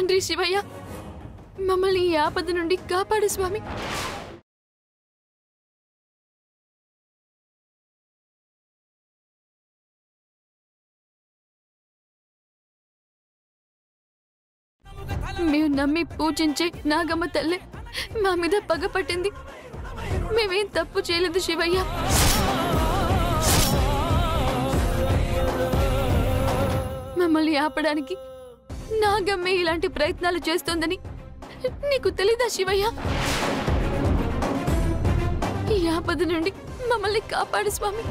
తండ్రి శివయ్య, మమ్మల్ని ఈ ఆపద నుండి కాపాడు స్వామి. మేము నమ్మి పూజించే నాగమ్మ తల్లే మా మీద పగ పట్టింది. మేమేం తప్పు చేయలేదు శివయ్య. మమ్మల్ని ఆపడానికి నాగమ్మే ఇలాంటి ప్రయత్నాలు చేస్తోందని నీకు తెలీదా శివయ్య? ఈ ఆపద నుండి మమ్మల్ని కాపాడు స్వామి.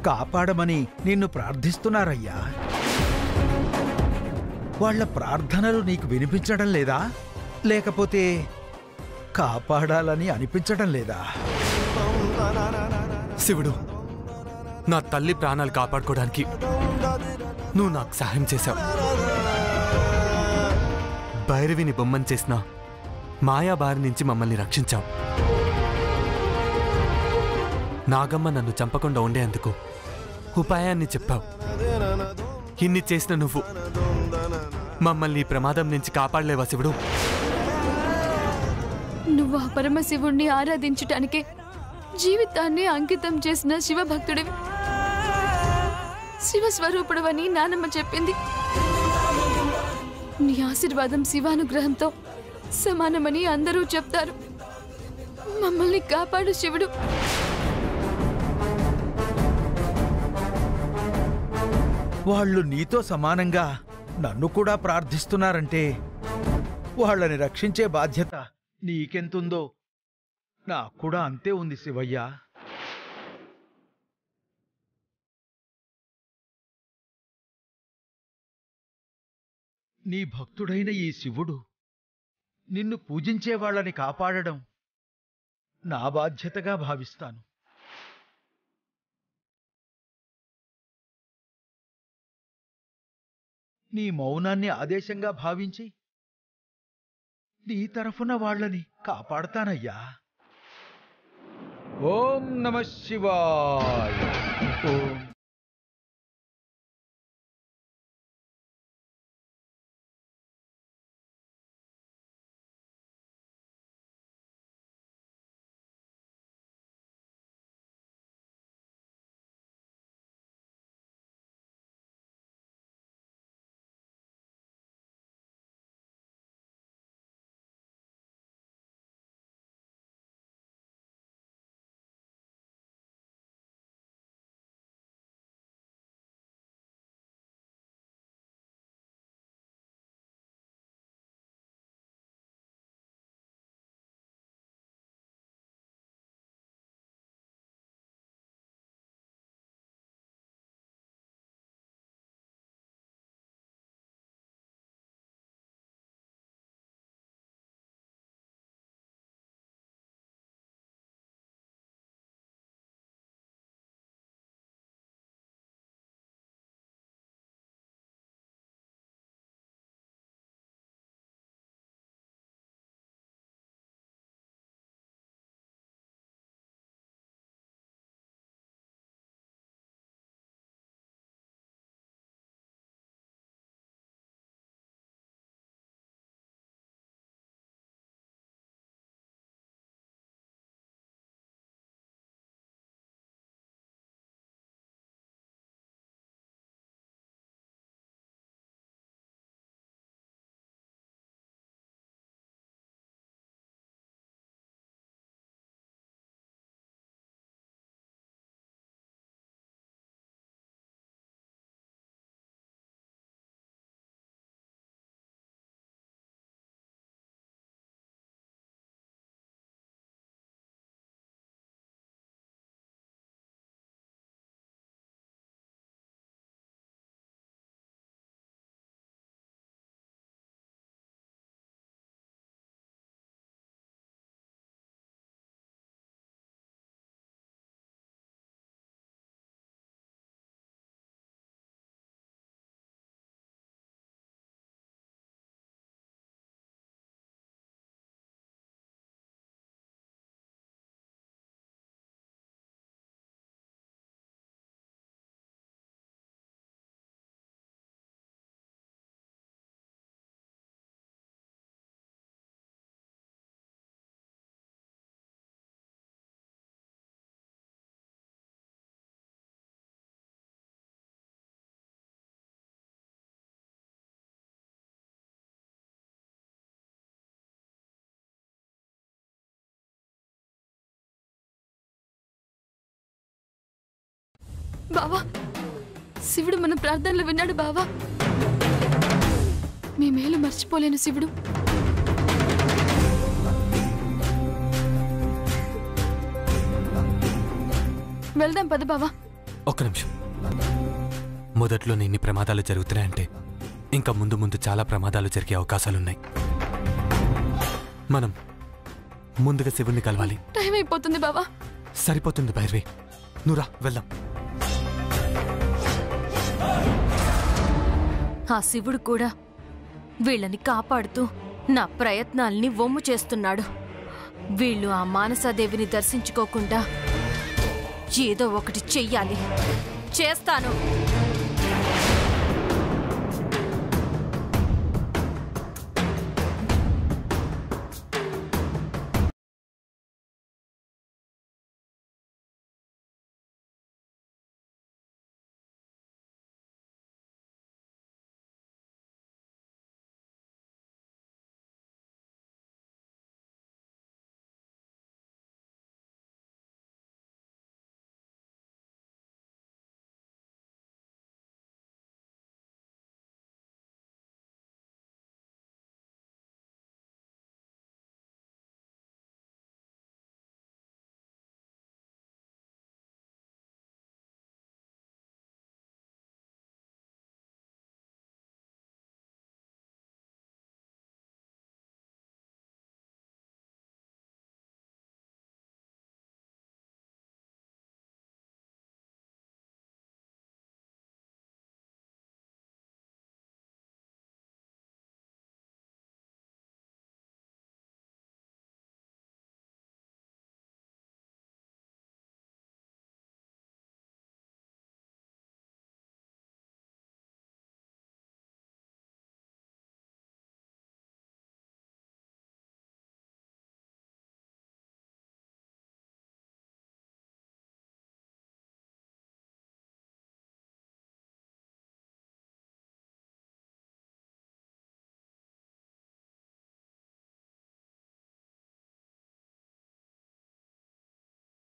కాపాడమని నిన్ను ప్రార్థిస్తున్నారయ్యా. వాళ్ల ప్రార్థనలు నీకు వినిపించడం లేదా? లేకపోతే కాపాడాలని అనిపించడం లేదా? శివుడు, నా తల్లి ప్రాణాలు కాపాడుకోవడానికి నువ్వు నాకు సహాయం చేశావు. భైరవిని బొమ్మను చేసిన మాయాబారి నుంచి మమ్మల్ని రక్షించావు. నాగమ్మ నన్ను చంపకుండా ఉండేందుకు ఉపాయాన్ని చెప్పావు. ఇన్ని చేసిన నువ్వు మమ్మల్ని ఈ ప్రమాదం నుంచి కాపాడలేవా శివుడు? నువ్వు ఆ పరమశివుణ్ణి ఆరాధించటానికే జీవితాన్ని అంకితం చేసిన శివభక్తుడివి. శివస్వరూపుడవని నానమ్మ చెప్పింది. నీ ఆశీర్వాదం శివానుగ్రహంతో సమానమని అందరూ చెప్తారు. మమ్మల్ని కాపాడు శివుడు. వాళ్ళు నీతో సమానంగా నన్ను కూడా ప్రార్థిస్తున్నారంటే వాళ్ళని రక్షించే బాధ్యత నీకెంతుందో నాకు కూడా అంతే ఉంది శివయ్య. నీ భక్తుడైన ఈ శివుడు నిన్ను పూజించే వాళ్ళని కాపాడడం నా బాధ్యతగా భావిస్తాను. నీ మౌనాన్ని ఆదేశంగా భావించి నీ తరఫున వాళ్ళని కాపాడతానయ్యా. ఓం నమః శివాయ. ఓం బావా, శివుడు మన ప్రార్థనలు విన్నాడు బావా. మీ మేలు మర్చిపోలేను శివుడు. వెళ్దాం పద బావా. ఒక్క నిమిషం. మొదట్లో ఇన్ని ప్రమాదాలు జరుగుతున్నాయంటే ఇంకా ముందు ముందు చాలా ప్రమాదాలు జరిగే అవకాశాలున్నాయి. మనం ముందుగా శివుణ్ణి కలవాలి. టైం అయిపోతుంది బావా. సరిపోతుంది భైరవి, నువ్వురా వెళ్దాం. ఆ శివుడు కూడా వీళ్ళని కాపాడుతూ నా ప్రయత్నాల్ని వమ్ము చేస్తున్నాడు. వీళ్ళు ఆ మానసాదేవిని దర్శించుకోకుండా ఏదో ఒకటి చెయ్యాలి. చేస్తాను.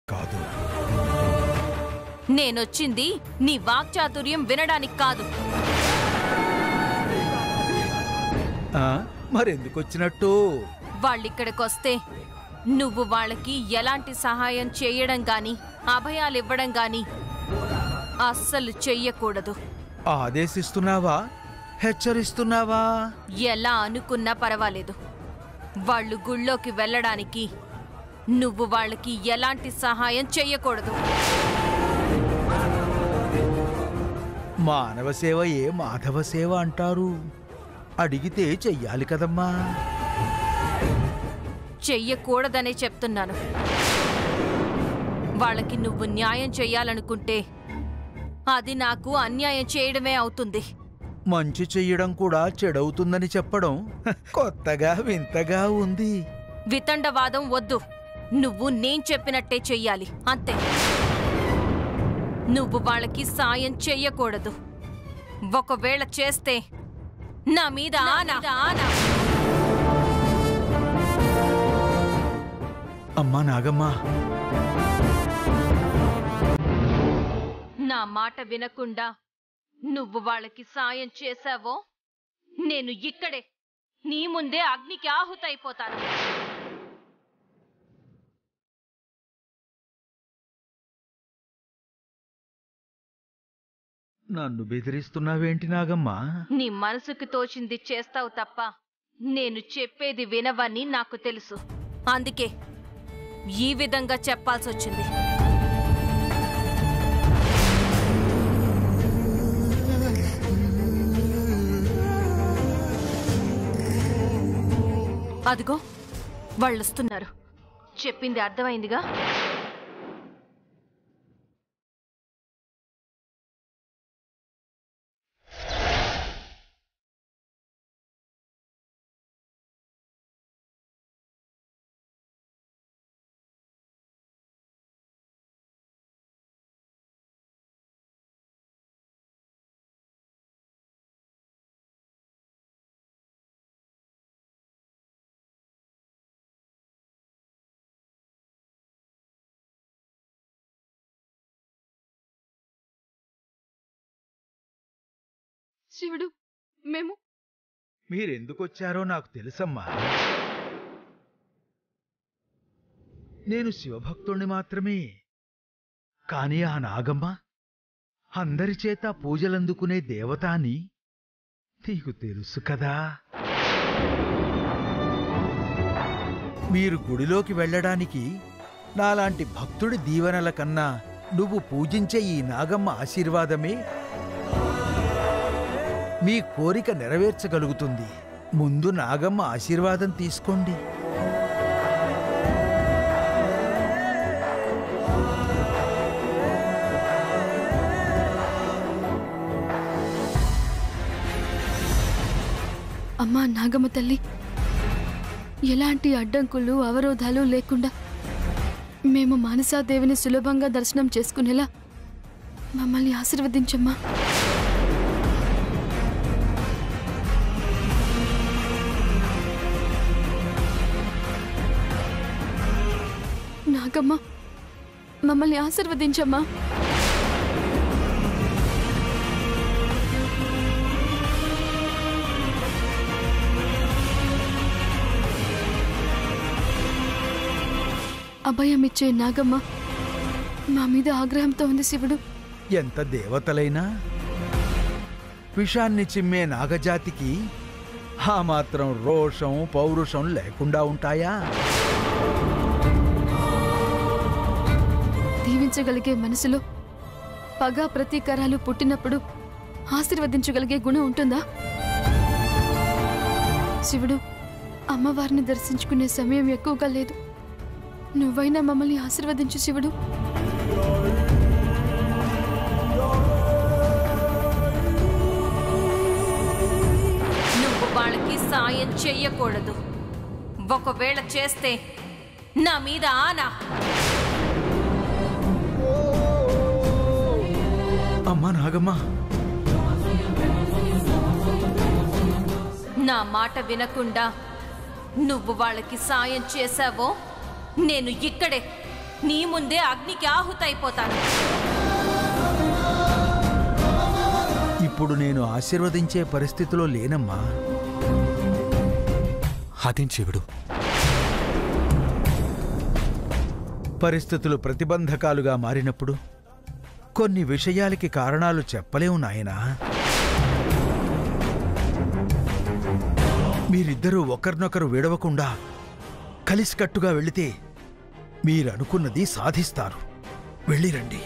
కాదు, నేనొచ్చింది నీ వాక్చాతుర్యం వినడానికి కాదు. మరెందుకు వచ్చినట్టు? వాళ్ళిక్కడికొస్తే నువ్వు వాళ్ళకి ఎలాంటి సహాయం చేయడం గాని అభయాలివ్వడం గాని అస్సలు చెయ్యకూడదు. ఆదేశిస్తున్నావా? హెచ్చరిస్తున్నావా? ఎలా అనుకున్నా పర్వాలేదు. వాళ్ళు గుళ్ళోకి వెళ్ళడానికి నువ్వు వాళ్ళకి ఎలాంటి సహాయం చెయ్యకూడదు. మానవ సేవయే మాధవ సేవ అంటారు. అడిగితే చెయ్యాలి కదమ్మా. చెయ్యకూడదనే చెప్తున్నాను. వాళ్ళకి నువ్వు న్యాయం చెయ్యాలనుకుంటే అది నాకు అన్యాయం చేయడమే అవుతుంది. మంచి చెయ్యడం కూడా చెడవుతుందని చెప్పడం కొత్తగా వింతగా ఉంది. వితండవాదం వద్దు. నువ్వు నేను చెప్పినట్టే చెయ్యాలి, అంతే. నువ్వు వాళ్ళకి సాయం చెయ్యకూడదు. ఒకవేళ చేస్తే నా మీద ఆనా. అమ్మా నాగమ్మ, నా మాట వినకుండా నువ్వు వాళ్ళకి సాయం చేశావో నేను ఇక్కడే నీ ముందే అగ్నికి ఆహుతైపోతాను. నన్ను బెదిరిస్తున్నావేంటి నాగమ్మా? నీ మనసుకు తోచింది చేస్తావు తప్ప నేను చెప్పేది వినవని నాకు తెలుసు. అందుకే ఈ విధంగా చెప్పాల్సొచ్చింది. అదిగో వాళ్ళొస్తున్నారు. చెప్పింది అర్థమైందిగా? శివుడు, మేము మీరెందుకొచ్చారో నాకు తెలుసమ్మా. నేను శివభక్తుణ్ణి మాత్రమే. కాని ఆ నాగమ్మ అందరి చేత పూజలందుకునే దేవత అని నీకు తెలుసు కదా. మీరు గుడిలోకి వెళ్ళడానికి నాలాంటి భక్తుడి దీవెనల కన్నా నువ్వు పూజించే ఈ నాగమ్మ ఆశీర్వాదమే మీ కోరిక నెరవేర్చగలుగుతుంది. ముందు నాగమ్మ ఆశీర్వాదం తీసుకోండి. అమ్మా నాగమ్మ తల్లి, ఎలాంటి అడ్డంకులు అవరోధాలు లేకుండా మేము మానసాదేవిని సులభంగా దర్శనం చేసుకునేలా మమ్మల్ని ఆశీర్వదించమ్మా. నాగమ్మ, మమ్మల్ని ఆశీర్వదించమ్మా. అభయమిచ్చే నాగమ్మ మా మీద ఆగ్రహంతో ఉంది శివుడు. ఎంత దేవతలైనా విషాన్ని చిమ్మే నాగజాతికి ఆ మాత్రం రోషం పౌరుషం లేకుండా ఉంటాయా? దీవించగలిగే మనసులో పగ ప్రతీకారాలు పుట్టినప్పుడు ఆశీర్వదించగలిగే గుణం ఉంటుందా? శివుడు, అమ్మవారిని దర్శించుకునే సమయం ఎక్కువగా లేదు. నువ్వైనా మమ్మల్ని ఆశీర్వదించు శివుడు. నువ్వు వాళ్ళకి సాయం చెయ్యకూడదు. ఒకవేళ చేస్తే నా మీద ఆనా. అమ్మా నాగమ్మ, నా మాట వినకుండా నువ్వు వాళ్ళకి సాయం చేశావో నేను ఇక్కడే నీ ముందే అగ్నికి ఆహుతైపోతాను. ఇప్పుడు నేను ఆశీర్వదించే పరిస్థితిలో లేనమ్మా. అదేం శివుడు? పరిస్థితులు ప్రతిబంధకాలుగా మారినప్పుడు కొన్ని విషయాలకి కారణాలు చెప్పలేవు నాయనా. మీరిద్దరూ ఒకరినొకరు విడవకుండా కలిసికట్టుగా వెళితే మీరనుకున్నది సాధిస్తారు. వెళ్ళిరండి.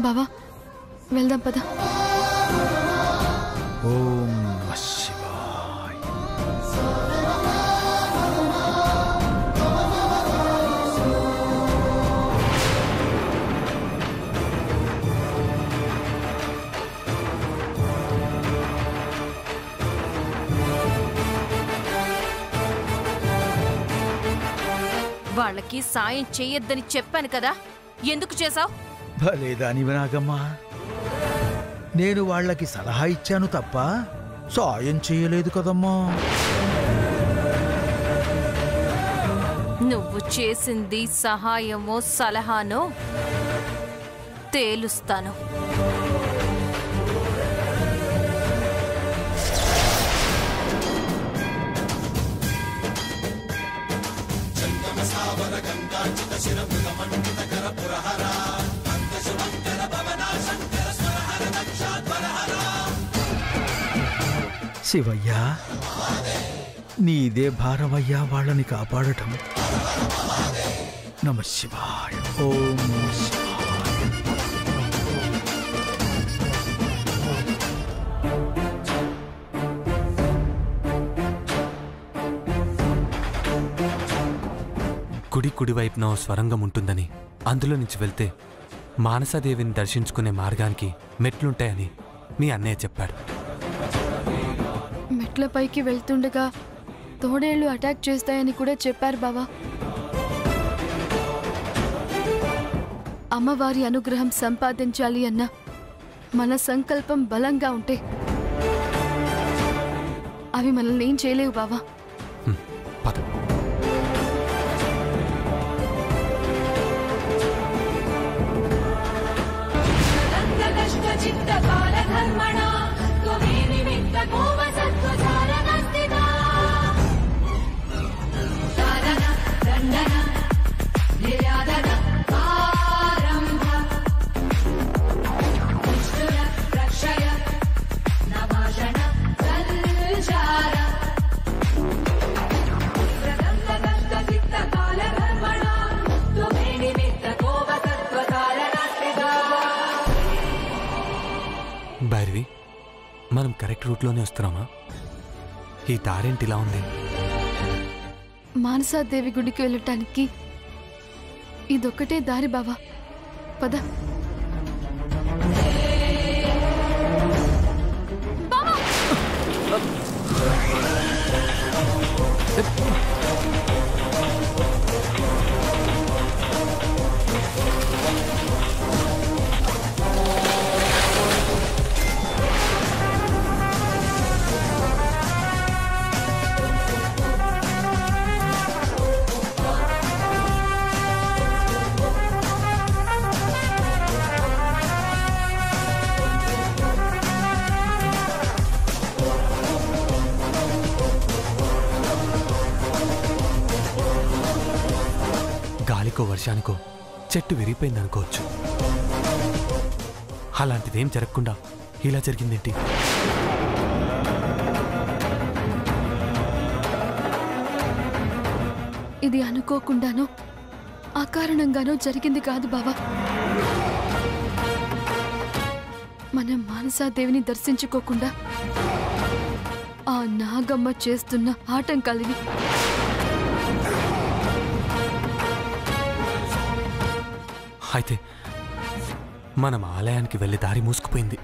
బావా, వెళ్దాం పద. ఓం నమః శివాయ. వాళ్ళకి సాయం చెయ్యొద్దని చెప్పాను కదా, ఎందుకు చేశావు? భలేదానివి నాగమ్మా. నేను వాళ్ళకి సలహా ఇచ్చాను తప్ప సాయం చేయలేదు కదమ్మా. నువ్వు చేసింది సహాయమో సలహానో తేలుస్తాను. శివయ్యా, నీదే భారమయ్యా వాళ్ళని కాపాడటం. నమః శివాయ. ఓం నమః శివాయ. కుడివైపున ఓ స్వరంగం ఉంటుందని, అందులో నుంచి వెళ్తే మానసాదేవిని దర్శించుకునే మార్గానికి మెట్లుంటాయని మీ అన్నయ్య చెప్పాడు. మెట్లపైకి వెళ్తుండగా తోడేళ్లు అటాక్ చేస్తాయని కూడా చెప్పారు బావా. అమ్మవారి అనుగ్రహం సంపాదించాలి అన్న మన సంకల్పం బలంగా ఉంటే అవి మనల్ని ఏం చేయలేవు బావా. పద. భైరవి, మనం కరెక్ట్ రూట్లోనే వస్తున్నామా? ఈ దారేంటి ఇలా ఉంది? మానసాదేవి గుడికి వెళ్ళటానికి ఇదొక్కటే దారి బావా. పద. గాలికో వర్షానికో చెట్టు విరిగిపోయిందనుకోవచ్చు. అలాంటిదేం జరగకుండా ఇలా జరిగిందేంటి? ఇది అనుకోకుండానో అకారణంగానో జరిగింది కాదు బావా. మనం మానసాదేవిని దర్శించుకోకుండా ఆ నాగమ్మ చేస్తున్న ఆటంకాలివి. అయితే మనం ఆలయానికి వెళ్ళే దారి మూసుకుపోయింది.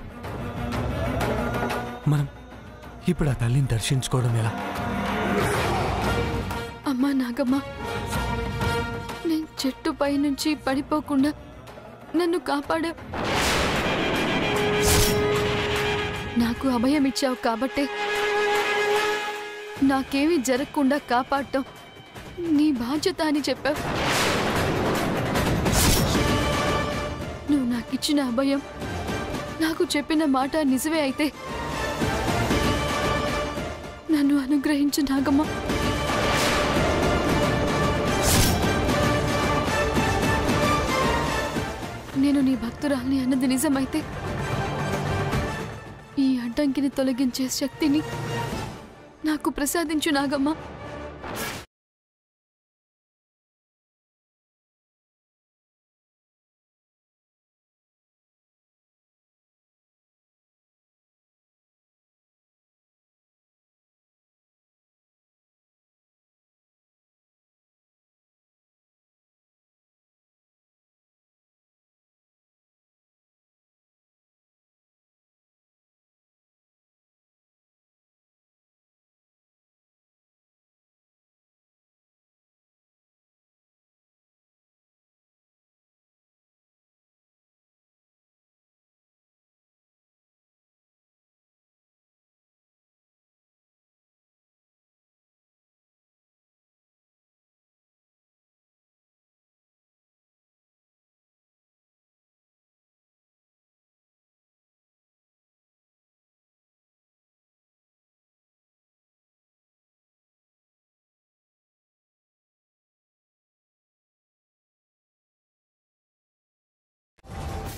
మనం ఇప్పుడు ఆ తల్లిని దర్శించుకోవడం ఎలా? అమ్మా నాగమ్మ, నేను చెట్టుపై నుంచి పడిపోకుండా నన్ను కాపాడా. నాకు అభయం ఇచ్చావు కాబట్టే నాకేమీ జరగకుండా కాపాడటం నీ బాధ్యత అని చెప్పావు. నువ్వు నాకిచ్చిన అభయం, నాకు చెప్పిన మాట నిజమే అయితే నన్ను అనుగ్రహించు నాగమ్మ. నేను నీ భక్తురాల్ని అన్నది నిజమైతే ఈ అడ్డంకిని తొలగించే శక్తిని నాకు ప్రసాదించు నాగమ్మ.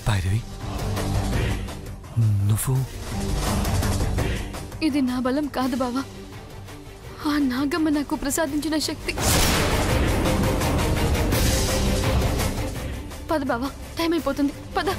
భైరవి, నువ్వు? ఇది నా బలం కాదు బావా, ఆ నాగమ్మ నాకు ప్రసాదించిన శక్తి. పద బావా, టైం అయిపోతుంది. పద.